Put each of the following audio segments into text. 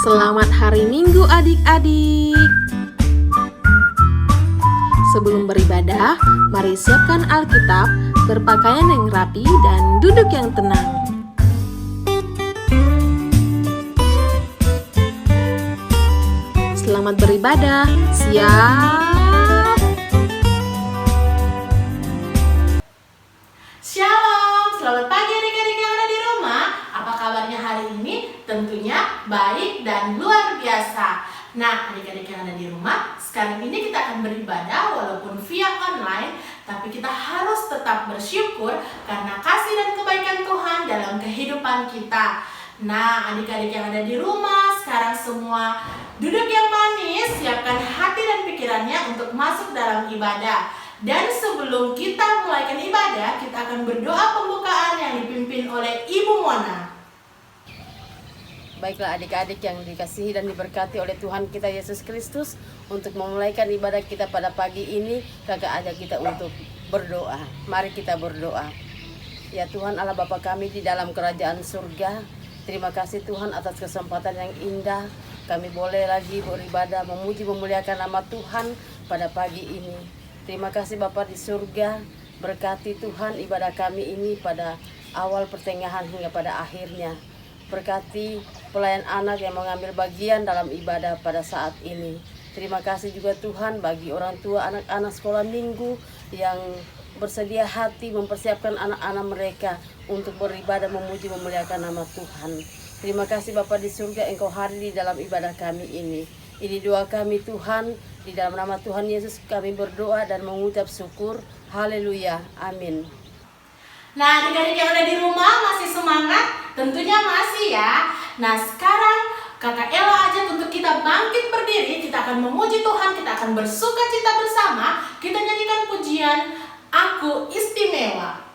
Selamat hari Minggu adik-adik. Sebelum beribadah, mari siapkan Alkitab, berpakaian yang rapi dan duduk yang tenang. Selamat beribadah. Siap. Shalom, selamat pagi adik-adik yang ada di rumah. Apa kabarnya hari ini? Tentunya baik dan luar biasa. Nah, adik-adik yang ada di rumah, sekarang ini kita akan beribadah walaupun via online, tapi kita harus tetap bersyukur karena kasih dan kebaikan Tuhan dalam kehidupan kita. Nah, adik-adik yang ada di rumah, sekarang semua duduk yang manis, siapkan hati dan pikirannya untuk masuk dalam ibadah. Dan sebelum kita mulaikan ibadah, kita akan berdoa pembukaan yang dipimpin oleh Ibu Mona. Baiklah adik-adik yang dikasihi dan diberkati oleh Tuhan kita Yesus Kristus, untuk memulaikan ibadah kita pada pagi ini, kakak ajak kita untuk berdoa. Mari kita berdoa. Ya Tuhan Allah Bapa kami di dalam kerajaan surga, terima kasih Tuhan atas kesempatan yang indah. Kami boleh lagi beribadah, memuji, memuliakan nama Tuhan pada pagi ini. Terima kasih Bapa di surga, berkati Tuhan ibadah kami ini pada awal, pertengahan hingga pada akhirnya. Berkati pelayan anak yang mengambil bagian dalam ibadah pada saat ini. Terima kasih juga Tuhan bagi orang tua anak-anak sekolah minggu yang bersedia hati mempersiapkan anak-anak mereka untuk beribadah, memuji, memuliakan nama Tuhan. Terima kasih Bapa di surga, Engkau hadir di dalam ibadah kami ini. Ini doa kami Tuhan, di dalam nama Tuhan Yesus kami berdoa dan mengucap syukur. Haleluya, amin. Nah, adik-adik yang ada di rumah masih semangat? Tentunya masih ya. Nah, sekarang Kakak Ella ajak untuk kita bangkit berdiri. Kita akan memuji Tuhan, kita akan bersuka cita bersama. Kita nyanyikan pujian Aku Istimewa.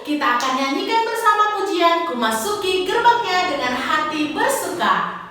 Kita akan nyanyikan bersama pujian Ku Masuki Gerbangnya dengan hati bersuka.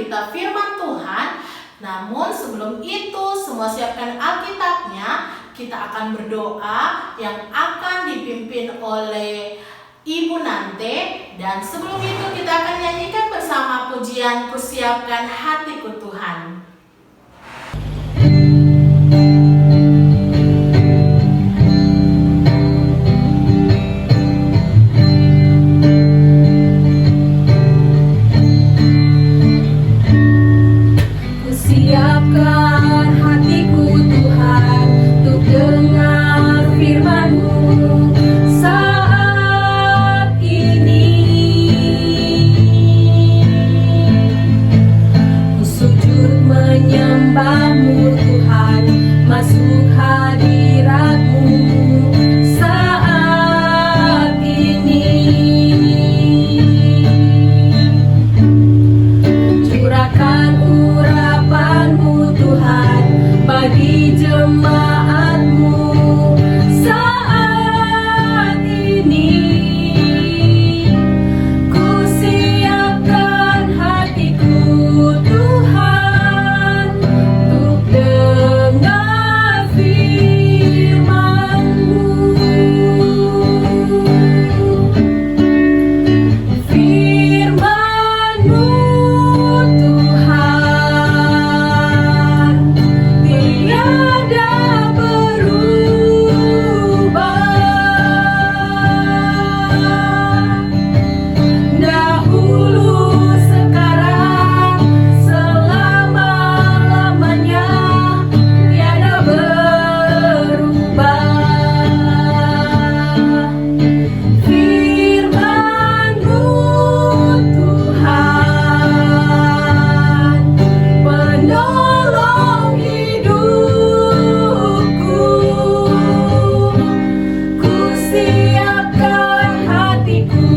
cerita firman Tuhan. Namun sebelum itu, semua siapkan Alkitabnya. Kita akan berdoa yang akan dipimpin oleh Ibu Nante. Dan sebelum itu kita akan nyanyikan bersama pujian Kusiapkan Hatiku Tuhan. Siapkan hatiku Tuhan untuk dengar firman-Mu saat ini. Ku sujud menyembah-Mu Tuhan, masuk hadirat-Mu saat ini. Curahkan urapan-Mu Tuhan bagi jemaat-Mu saat ini. Ku siapkan hatiku Tuhan untuk dengar firman-Mu. Firman-Mu Tuhan tiada berubah. Dahulu, sekarang, selama-lamanya tiada berubah. Firman-Mu Tuhan, penolong hidupku. Ku siapkan hatiku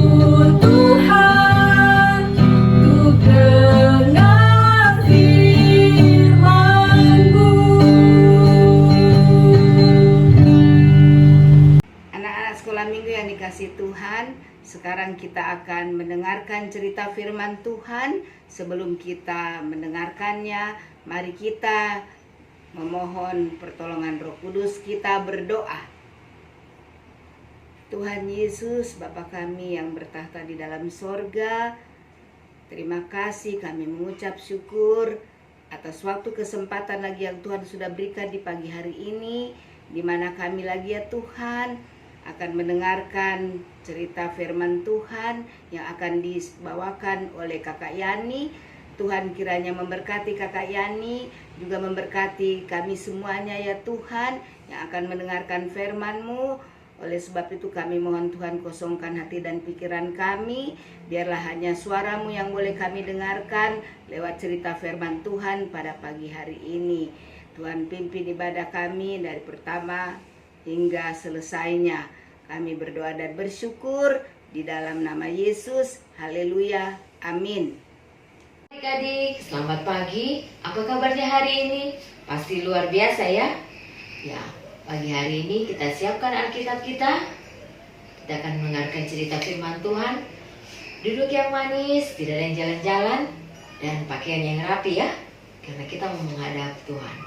Tuhan untuk dengar firman-Mu. Anak-anak sekolah minggu yang dikasihi Tuhan, sekarang kita akan mendengarkan cerita firman Tuhan. Sebelum kita mendengarkannya, mari kita memohon pertolongan Roh Kudus. Kita berdoa. Tuhan Yesus, Bapa kami yang bertahta di dalam sorga, terima kasih, kami mengucap syukur atas waktu kesempatan lagi yang Tuhan sudah berikan di pagi hari ini, di mana kami lagi ya Tuhan akan mendengarkan cerita firman Tuhan yang akan dibawakan oleh Kakak Yani. Tuhan kiranya memberkati Kakak Yani, juga memberkati kami semuanya ya Tuhan yang akan mendengarkan firman-Mu. Oleh sebab itu kami mohon Tuhan, kosongkan hati dan pikiran kami. Biarlah hanya suara-Mu yang boleh kami dengarkan lewat cerita firman Tuhan pada pagi hari ini. Tuhan pimpin ibadah kami dari pertama hingga selesainya. Kami berdoa dan bersyukur di dalam nama Yesus. Haleluya. Amin. Adik-adik, selamat pagi. Apa kabarnya hari ini? Pasti luar biasa ya. Ya, pagi hari ini kita siapkan Alkitab kita. Kita akan mendengarkan cerita firman Tuhan. Duduk yang manis, tidak ada yang jalan-jalan, dan pakaian yang rapi ya. Karena kita mau menghadap Tuhan.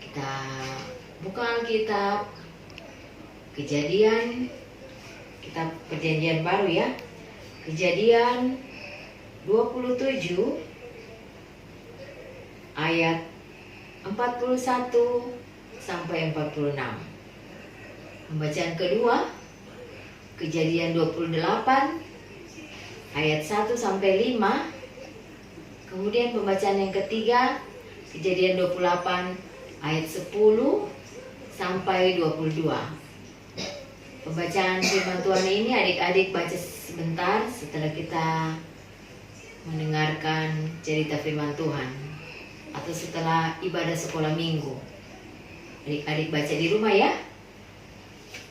Kita buka Alkitab, Kejadian, kita perjanjian baru ya. Kejadian 27 ayat 41 sampai 46. Pembacaan kedua, Kejadian 28 ayat 1 sampai 5. Kemudian pembacaan yang ketiga, Kejadian 28 ayat 10 sampai 22. Pembacaan firman Tuhan ini adik-adik baca sebentar setelah kita mendengarkan cerita firman Tuhan atau setelah ibadah sekolah minggu. Adik-adik baca di rumah ya.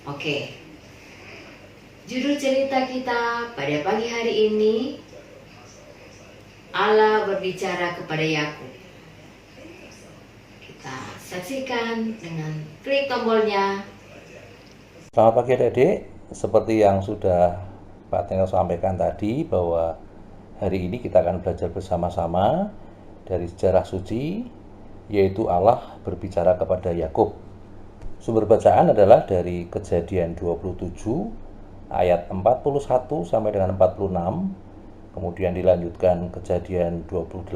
Oke. Judul cerita kita pada pagi hari ini, Allah berbicara kepada Yakub. Kita saksikan dengan klik tombolnya. Selamat pagi adik-adik, seperti yang sudah Pak Tino sampaikan tadi bahwa hari ini kita akan belajar bersama-sama dari sejarah suci, yaitu Allah berbicara kepada Yakub. Sumber bacaan adalah dari Kejadian 27 ayat 41 sampai dengan 46, kemudian dilanjutkan Kejadian 28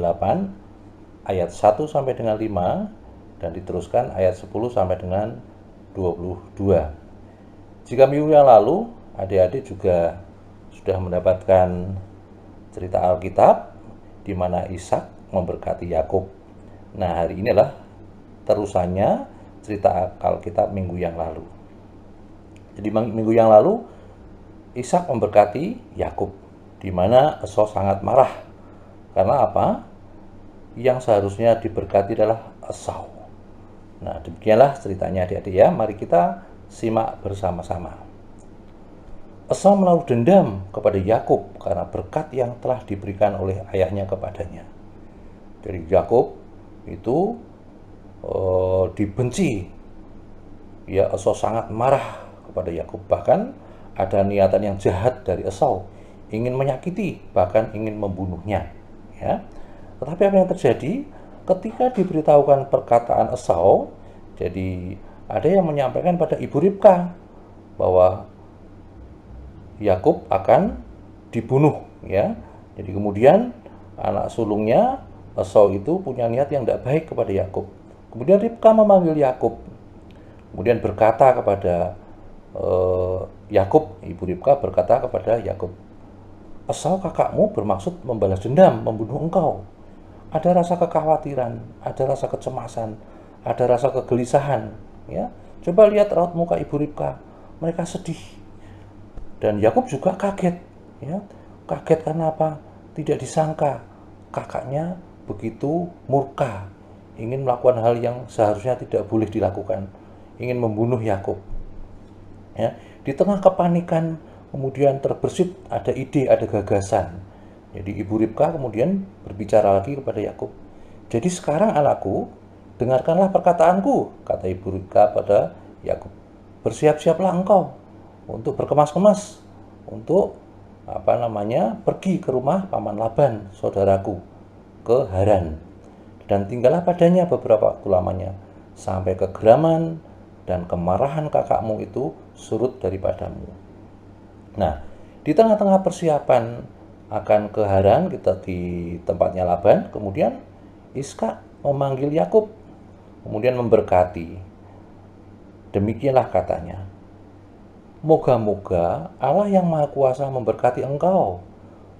ayat 1 sampai dengan 5, dan diteruskan ayat 10 sampai dengan 22. Jika minggu yang lalu adik-adik juga sudah mendapatkan cerita Alkitab di mana Ishak memberkati Yakub. Nah, hari ini adalah terusannya cerita Alkitab minggu yang lalu. Jadi minggu yang lalu Ishak memberkati Yakub, di mana Esau sangat marah. Karena apa? Yang seharusnya diberkati adalah Esau. Nah, demikianlah ceritanya adik-adik ya. Mari kita simak bersama-sama. Esau menaruh dendam kepada Yakub karena berkat yang telah diberikan oleh ayahnya kepadanya. Jadi Yakub itu dibenci. Ya, Esau sangat marah kepada Yakub. Bahkan ada niatan yang jahat dari Esau, ingin menyakiti, bahkan ingin membunuhnya. Ya. Tetapi apa yang terjadi ketika diberitahukan perkataan Esau? Jadi ada yang menyampaikan pada ibu Ribka bahwa Yakub akan dibunuh, ya. Jadi kemudian anak sulungnya Esau itu punya niat yang tidak baik kepada Yakub. Kemudian Ribka memanggil Yakub, kemudian berkata kepada Yakub, ibu Ribka berkata kepada Yakub, Esau kakakmu bermaksud membalas dendam, membunuh engkau. Ada rasa kekhawatiran, ada rasa kecemasan, ada rasa kegelisahan. Ya, coba lihat raut muka ibu Ribka, mereka sedih. Dan Yakub juga kaget, ya, kaget karena apa? Tidak disangka kakaknya begitu murka, ingin melakukan hal yang seharusnya tidak boleh dilakukan, ingin membunuh Yakub. Ya, di tengah kepanikan kemudian terbersit ada ide, ada gagasan. Jadi ibu Ribka kemudian berbicara lagi kepada Yakub. Jadi sekarang anakku, dengarkanlah perkataanku, kata ibu Ribka pada Yakub. Bersiap-siaplah engkau untuk berkemas-kemas, untuk pergi ke rumah paman Laban, saudaraku, ke Haran, dan tinggallah padanya beberapa waktu lamanya, sampai kegeraman dan kemarahan kakakmu itu surut daripadamu. Nah, di tengah-tengah persiapan akan ke Haran, kita di tempatnya Laban, kemudian Iska memanggil Yakub, kemudian memberkati. Demikianlah katanya, moga-moga Allah yang Maha Kuasa memberkati engkau,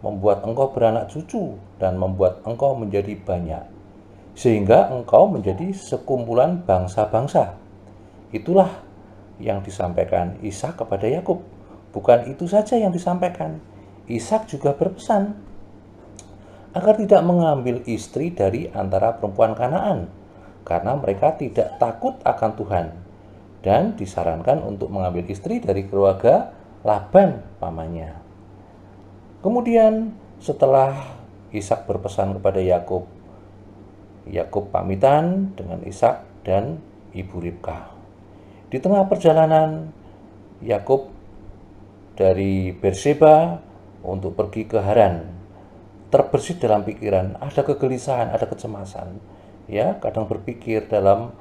membuat engkau beranak cucu, dan membuat engkau menjadi banyak, sehingga engkau menjadi sekumpulan bangsa-bangsa. Itulah yang disampaikan Ishak kepada Yakub. Bukan itu saja yang disampaikan, Ishak juga berpesan agar tidak mengambil istri dari antara perempuan Kanaan, karena mereka tidak takut akan Tuhan, dan disarankan untuk mengambil istri dari keluarga Laban pamannya. Kemudian setelah Ishak berpesan kepada Yakub, Yakub pamitan dengan Ishak dan ibu Ribka. Di tengah perjalanan Yakub dari Berseba untuk pergi ke Haran, terbersit dalam pikiran, ada kegelisahan, ada kecemasan. Ya, kadang berpikir dalam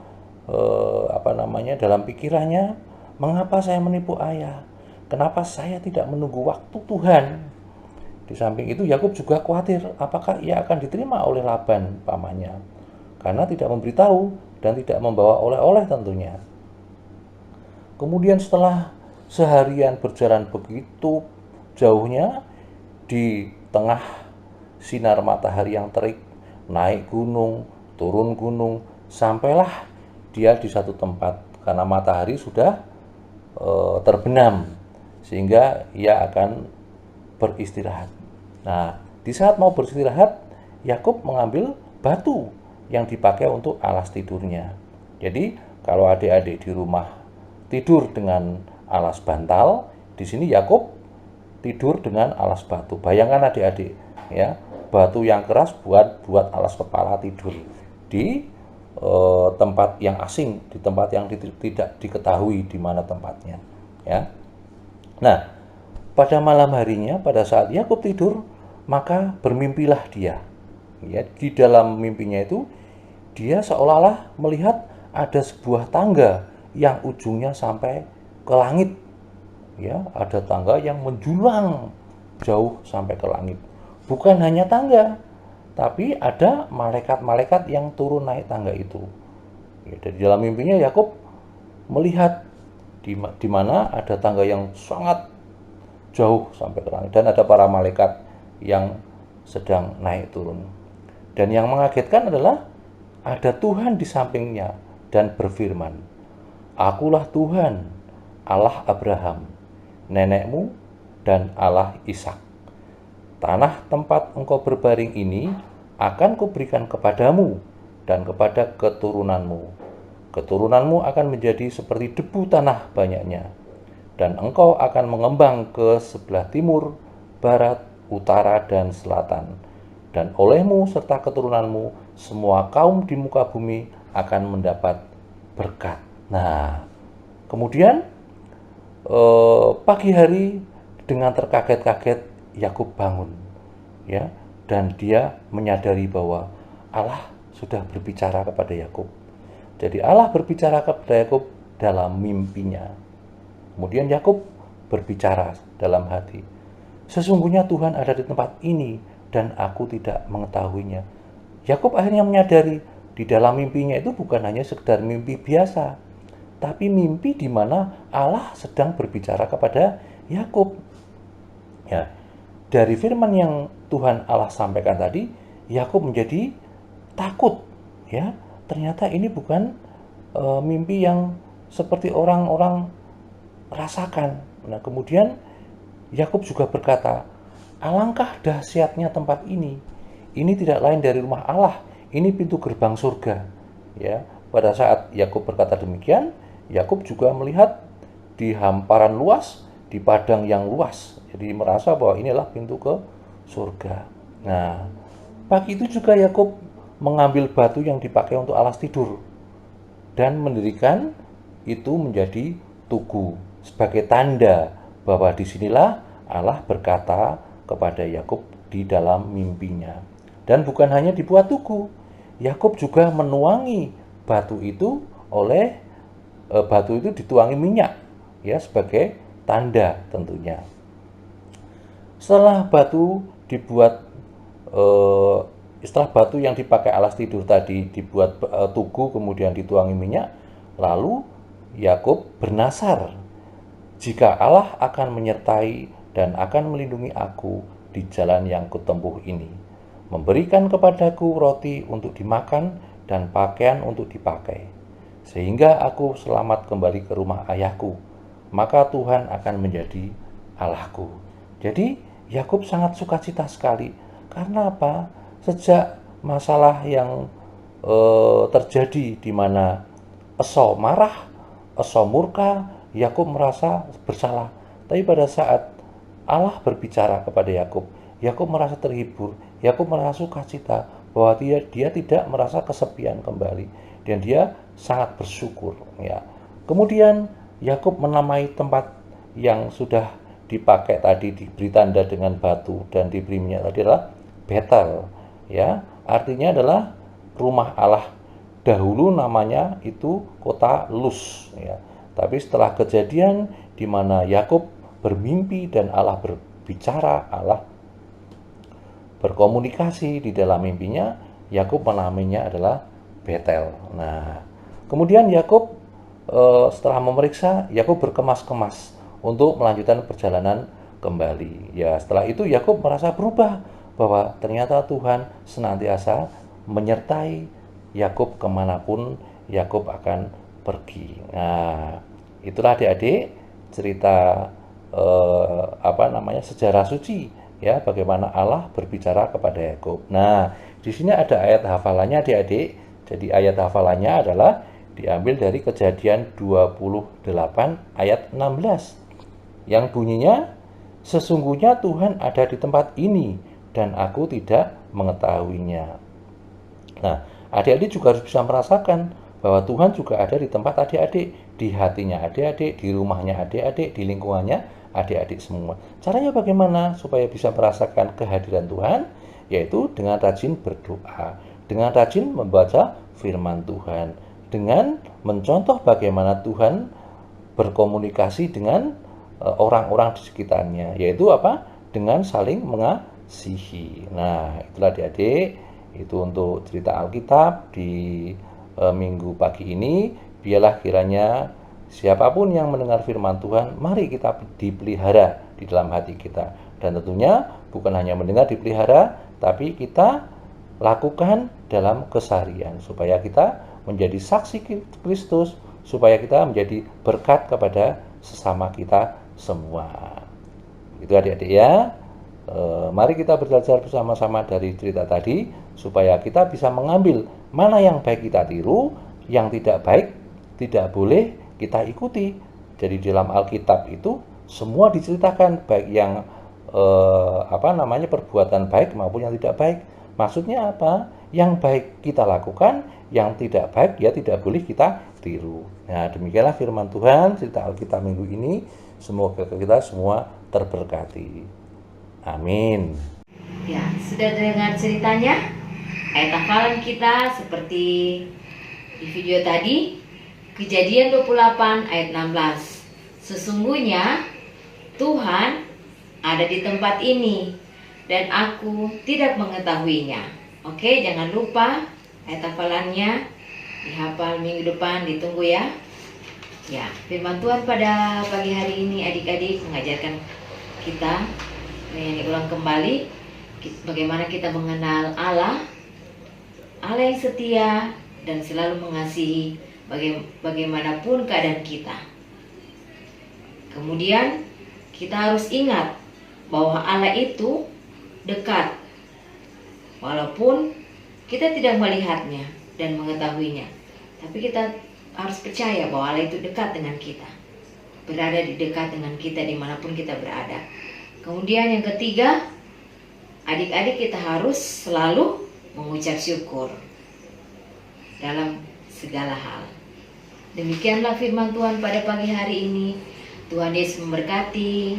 dalam pikirannya, mengapa saya menipu ayah? Kenapa saya tidak menunggu waktu Tuhan? Di samping itu Yakub juga khawatir apakah ia akan diterima oleh Laban pamannya, karena tidak memberitahu dan tidak membawa oleh-oleh tentunya. Kemudian setelah seharian berjalan begitu jauhnya di tengah sinar matahari yang terik, naik gunung, turun gunung, sampailah dia di satu tempat karena matahari sudah terbenam, sehingga ia akan beristirahat. Nah, di saat mau beristirahat, Yakub mengambil batu yang dipakai untuk alas tidurnya. Jadi, kalau adik-adik di rumah tidur dengan alas bantal, di sini Yakub tidur dengan alas batu. Bayangkan adik-adik, ya, batu yang keras buat alas kepala tidur di tempat yang asing, di tempat yang tidak diketahui di mana tempatnya, ya. Nah, pada malam harinya, pada saat Yakub tidur, maka bermimpilah dia. Ya, di dalam mimpinya itu dia seolah-olah melihat ada sebuah tangga yang ujungnya sampai ke langit. Ya, ada tangga yang menjulang jauh sampai ke langit. Bukan hanya tangga, tapi ada malaikat-malaikat yang turun naik tangga itu. Ya, di dalam mimpinya Yakub melihat di mana ada tangga yang sangat jauh sampai ke langit dan ada para malaikat yang sedang naik turun. Dan yang mengagetkan adalah ada Tuhan di sampingnya dan berfirman, "Akulah Tuhan, Allah Abraham, nenekmu, dan Allah Ishak. Tanah tempat engkau berbaring ini akan kuberikan kepadamu dan kepada keturunanmu. Keturunanmu akan menjadi seperti debu tanah banyaknya, dan engkau akan mengembang ke sebelah timur, barat, utara, dan selatan. Dan olehmu serta keturunanmu, semua kaum di muka bumi akan mendapat berkat." Nah, kemudian pagi hari dengan terkaget-kaget Yakub bangun, ya, dan dia menyadari bahwa Allah sudah berbicara kepada Yakub. Jadi Allah berbicara kepada Yakub dalam mimpinya. Kemudian Yakub berbicara dalam hati, "Sesungguhnya Tuhan ada di tempat ini dan aku tidak mengetahuinya." Yakub akhirnya menyadari di dalam mimpinya itu bukan hanya sekedar mimpi biasa, tapi mimpi di mana Allah sedang berbicara kepada Yakub. Ya, dari firman yang Tuhan Allah sampaikan tadi, Yakub menjadi takut. Ya, ternyata ini bukan mimpi yang seperti orang-orang rasakan. Nah, kemudian Yakub juga berkata, "Alangkah dahsyatnya tempat ini. Ini tidak lain dari rumah Allah. Ini pintu gerbang surga." Ya, pada saat Yakub berkata demikian, Yakub juga melihat di hamparan luas, di padang yang luas. Jadi merasa bahwa inilah pintu ke surga. Nah, pagi itu juga Yakub mengambil batu yang dipakai untuk alas tidur dan mendirikan itu menjadi tugu sebagai tanda bahwa disinilah Allah berkata kepada Yakub di dalam mimpinya. Dan bukan hanya dibuat tugu, Yakub juga menuangi batu itu batu itu dituangi minyak, ya, sebagai tanda tentunya. Setelah batu yang dipakai alas tidur tadi dibuat tugu kemudian dituangi minyak, lalu Yakub bernasar, "Jika Allah akan menyertai dan akan melindungi aku di jalan yang kutempuh ini, memberikan kepadaku roti untuk dimakan dan pakaian untuk dipakai, sehingga aku selamat kembali ke rumah ayahku, maka Tuhan akan menjadi Allahku." Jadi Yakub sangat sukacita sekali. Karena apa? Sejak masalah yang terjadi di mana Esau marah, Esau murka, Yakub merasa bersalah. Tapi pada saat Allah berbicara kepada Yakub, Yakub merasa terhibur, Yakub merasa sukacita bahwa dia tidak merasa kesepian kembali dan dia sangat bersyukur, ya. Kemudian Yakub menamai tempat yang sudah dipakai tadi, diberi tanda dengan batu dan diberi minyak tadi adalah Betel, ya. Artinya adalah rumah Allah. Dahulu namanya itu kota Luz, ya. Tapi setelah kejadian di mana Yakub bermimpi dan Allah berbicara, Allah berkomunikasi di dalam mimpinya, Yakub menamainya adalah Betel. Nah, kemudian Yakub setelah memeriksa, Yakub berkemas-kemas untuk melanjutkan perjalanan kembali. Ya, setelah itu Yakub merasa berubah bahwa ternyata Tuhan senantiasa menyertai Yakub kemanapun Yakub akan pergi. Nah, itulah adik-adik cerita sejarah suci, ya, bagaimana Allah berbicara kepada Yakub. Nah, di sini ada ayat hafalannya adik-adik. Jadi ayat hafalannya adalah diambil dari Kejadian 28 ayat 16 yang bunyinya, "Sesungguhnya Tuhan ada di tempat ini dan aku tidak mengetahuinya." Nah, adik-adik juga harus bisa merasakan bahwa Tuhan juga ada di tempat adik-adik, di hatinya adik-adik, di rumahnya adik-adik, di lingkungannya adik-adik semua. Caranya bagaimana supaya bisa merasakan kehadiran Tuhan? yaitu dengan rajin berdoa, dengan rajin membaca firman Tuhan, dengan mencontoh bagaimana Tuhan berkomunikasi dengan orang-orang di sekitarnya, yaitu apa? Dengan saling mengasihi. Nah, itulah adik-adik, itu untuk cerita Alkitab di minggu pagi ini. Biarlah kiranya siapapun yang mendengar firman Tuhan, mari kita dipelihara di dalam hati kita. Dan tentunya bukan hanya mendengar dipelihara, tapi kita lakukan dalam keseharian supaya kita menjadi saksi Kristus, supaya kita menjadi berkat kepada sesama kita semua. Itu adik-adik ya. Mari kita belajar bersama-sama dari cerita tadi supaya kita bisa mengambil mana yang baik kita tiru, yang tidak baik tidak boleh kita ikuti. Jadi dalam Alkitab itu semua diceritakan, baik yang perbuatan baik maupun yang tidak baik. Maksudnya apa? Yang baik kita lakukan, yang tidak baik ya tidak boleh kita tiru. Nah, demikianlah firman Tuhan cerita Alkitab minggu ini. Semoga kita semua terberkati. Amin. Ya, sudah dengar ceritanya? Ayat hafalan kita seperti di video tadi, Kejadian 28 ayat 16. Sesungguhnya Tuhan ada di tempat ini dan aku tidak mengetahuinya. Oke, jangan lupa ayat hafalannya dihafal minggu depan, ditunggu ya. Ya, firman Tuhan pada pagi hari ini adik-adik mengajarkan kita ulang kembali bagaimana kita mengenal Allah yang setia dan selalu mengasihi bagaimanapun keadaan kita. Kemudian kita harus ingat bahwa Allah itu dekat, walaupun kita tidak melihatnya dan mengetahuinya, tapi kita harus percaya bahwa Allah itu dekat dengan kita, berada di dekat dengan kita dimanapun kita berada. Kemudian yang ketiga, adik-adik kita harus selalu mengucap syukur dalam segala hal. Demikianlah firman Tuhan pada pagi hari ini. Tuhan Yesus memberkati.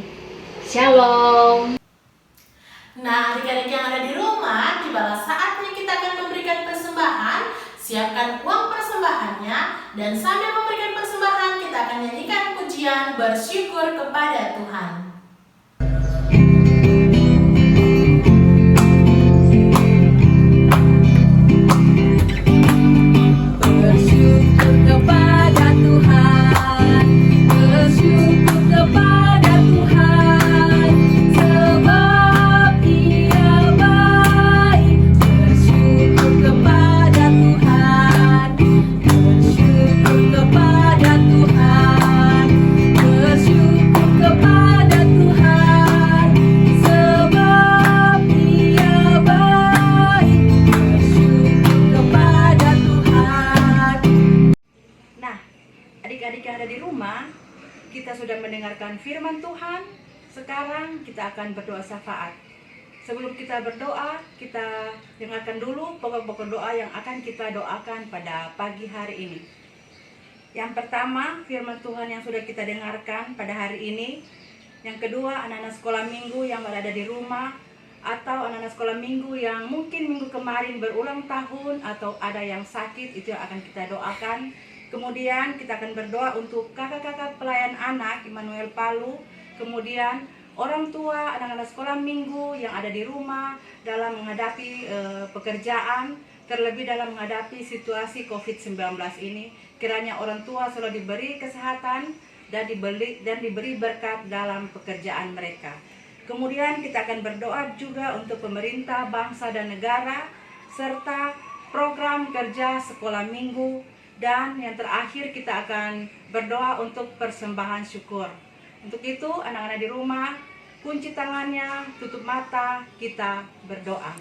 Shalom. Nah, adik-adik yang ada di rumah, tibalah saatnya kita akan memberikan persembahan. Siapkan uang persembahannya, dan sambil memberikan persembahan kita akan nyanyikan pujian bersyukur kepada Tuhan. Bersyukur kepada Tuhan, bersyukur kepada Tuhan, sebab Dia baik. Bersyukur kepada Tuhan, bersyukur kepada Tuhan, bersyukur kepada Tuhan, sebab Dia baik. Bersyukur kepada Tuhan. Nah, adik-adik yang ada di rumah, kita sudah mendengarkan firman Tuhan. Sekarang kita akan berdoa syafaat. Sebelum kita berdoa, kita dengarkan dulu pokok-pokok doa yang akan kita doakan pada pagi hari ini. Yang pertama, firman Tuhan yang sudah kita dengarkan pada hari ini. Yang kedua, anak-anak sekolah minggu yang berada di rumah, atau anak-anak sekolah minggu yang mungkin minggu kemarin berulang tahun atau ada yang sakit, itu yang akan kita doakan. Kemudian kita akan berdoa untuk kakak-kakak pelayan anak Immanuel Palu. Kemudian orang tua anak-anak sekolah minggu yang ada di rumah dalam menghadapi pekerjaan, terlebih dalam menghadapi situasi COVID-19 ini. Kiranya orang tua selalu diberi kesehatan dan diberi berkat dalam pekerjaan mereka. Kemudian kita akan berdoa juga untuk pemerintah, bangsa dan negara, serta program kerja sekolah minggu. Dan yang terakhir kita akan berdoa untuk persembahan syukur. Untuk itu anak-anak di rumah, kunci tangannya, tutup mata, kita berdoa.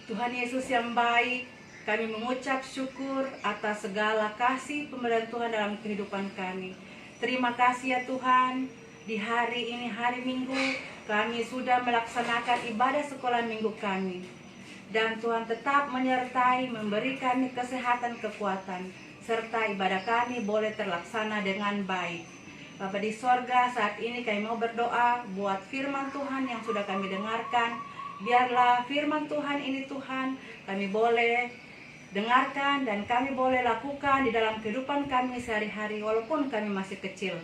Tuhan Yesus yang baik, kami mengucap syukur atas segala kasih pemberian Tuhan dalam kehidupan kami. Terima kasih ya Tuhan, di hari ini hari Minggu kami sudah melaksanakan ibadah sekolah minggu kami. Dan Tuhan tetap menyertai, memberi kami kesehatan, kekuatan, serta ibadah kami boleh terlaksana dengan baik. Bapa di sorga, saat ini kami mau berdoa buat firman Tuhan yang sudah kami dengarkan. Biarlah firman Tuhan ini Tuhan kami boleh dengarkan dan kami boleh lakukan di dalam kehidupan kami sehari-hari walaupun kami masih kecil.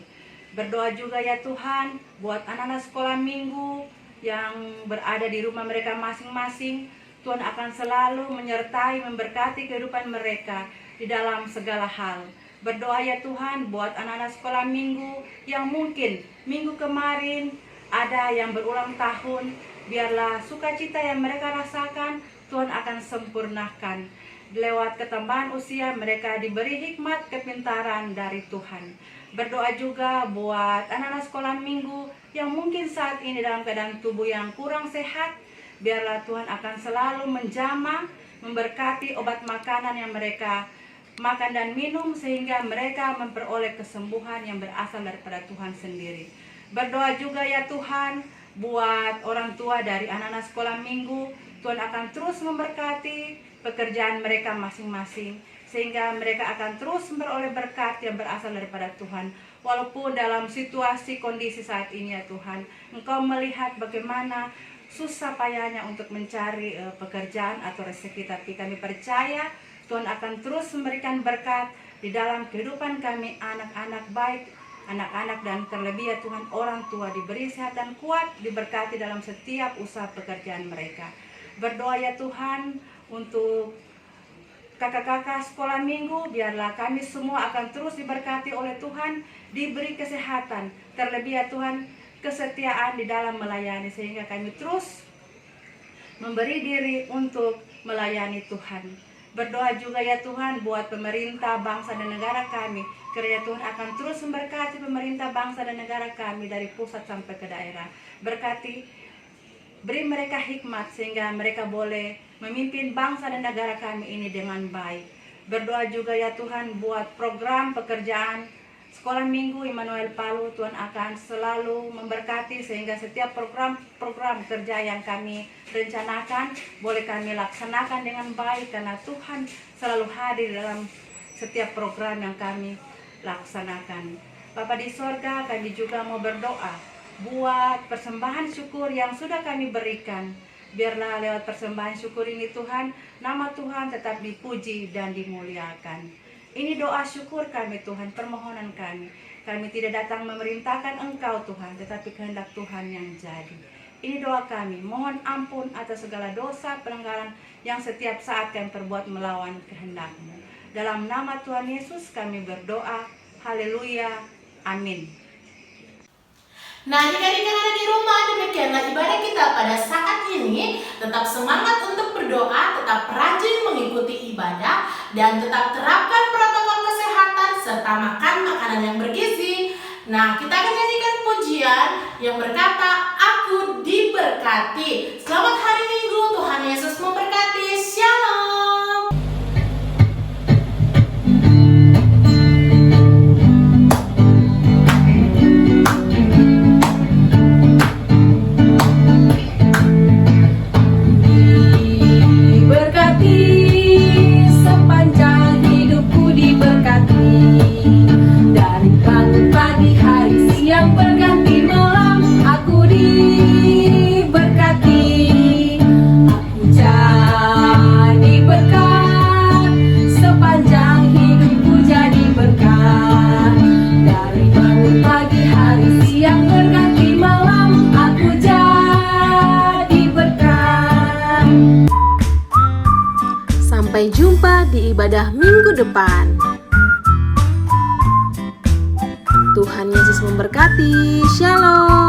Berdoa juga ya Tuhan buat anak-anak sekolah minggu yang berada di rumah mereka masing-masing. Tuhan akan selalu menyertai, memberkati kehidupan mereka di dalam segala hal. Berdoa ya Tuhan buat anak-anak sekolah minggu yang mungkin minggu kemarin ada yang berulang tahun. Biarlah sukacita yang mereka rasakan Tuhan akan sempurnakan. Lewat ketambahan usia mereka diberi hikmat kepintaran dari Tuhan. Berdoa juga buat anak-anak sekolah minggu yang mungkin saat ini dalam keadaan tubuh yang kurang sehat. Biarlah Tuhan akan selalu menjamah, memberkati obat makanan yang mereka makan dan minum sehingga mereka memperoleh kesembuhan yang berasal daripada Tuhan sendiri. Berdoa juga ya Tuhan buat orang tua dari anak-anak sekolah minggu. Tuhan akan terus memberkati pekerjaan mereka masing-masing sehingga mereka akan terus memperoleh berkat yang berasal daripada Tuhan. Walaupun dalam situasi kondisi saat ini ya Tuhan, Engkau melihat bagaimana susah payahnya untuk mencari pekerjaan atau rezeki, tapi kami percaya Tuhan akan terus memberikan berkat di dalam kehidupan kami, anak-anak baik, anak-anak dan terlebih ya Tuhan orang tua diberi sehat dan kuat, diberkati dalam setiap usaha pekerjaan mereka. Berdoa ya Tuhan untuk kakak-kakak sekolah minggu, biarlah kami semua akan terus diberkati oleh Tuhan, diberi kesehatan, terlebih ya Tuhan kesetiaan di dalam melayani sehingga kami terus memberi diri untuk melayani Tuhan. Berdoa juga ya Tuhan buat pemerintah bangsa dan negara kami, kiranya Tuhan akan terus memberkati pemerintah bangsa dan negara kami dari pusat sampai ke daerah. Berkati, beri mereka hikmat sehingga mereka boleh memimpin bangsa dan negara kami ini dengan baik. Berdoa juga ya Tuhan buat program pekerjaan sekolah minggu Immanuel Palu. Tuhan akan selalu memberkati sehingga setiap program kerja yang kami rencanakan boleh kami laksanakan dengan baik karena Tuhan selalu hadir dalam setiap program yang kami laksanakan. Bapa di sorga, kami juga mau berdoa buat persembahan syukur yang sudah kami berikan. Biarlah lewat persembahan syukur ini Tuhan, nama Tuhan tetap dipuji dan dimuliakan. Ini doa syukur kami Tuhan, permohonan kami. Kami tidak datang memerintahkan Engkau Tuhan, tetapi kehendak Tuhan yang jadi. Ini doa kami, mohon ampun atas segala dosa pelanggaran yang setiap saat kami perbuat melawan kehendak-Mu. Dalam nama Tuhan Yesus kami berdoa, haleluya, amin. Nah, adik-adik yang ada di rumah, demikianlah ibadah kita pada saat ini. Tetap semangat untuk berdoa, tetap rajin mengikuti ibadah, dan tetap terapkan protokol kesehatan serta makan makanan yang bergizi. Nah, kita akan nyanyikan pujian yang berkata, Aku diberkati. Selamat hari Minggu, Tuhan Yesus memberkati. Shalom. Sampai jumpa di ibadah minggu depan. Tuhan Yesus memberkati. Shalom.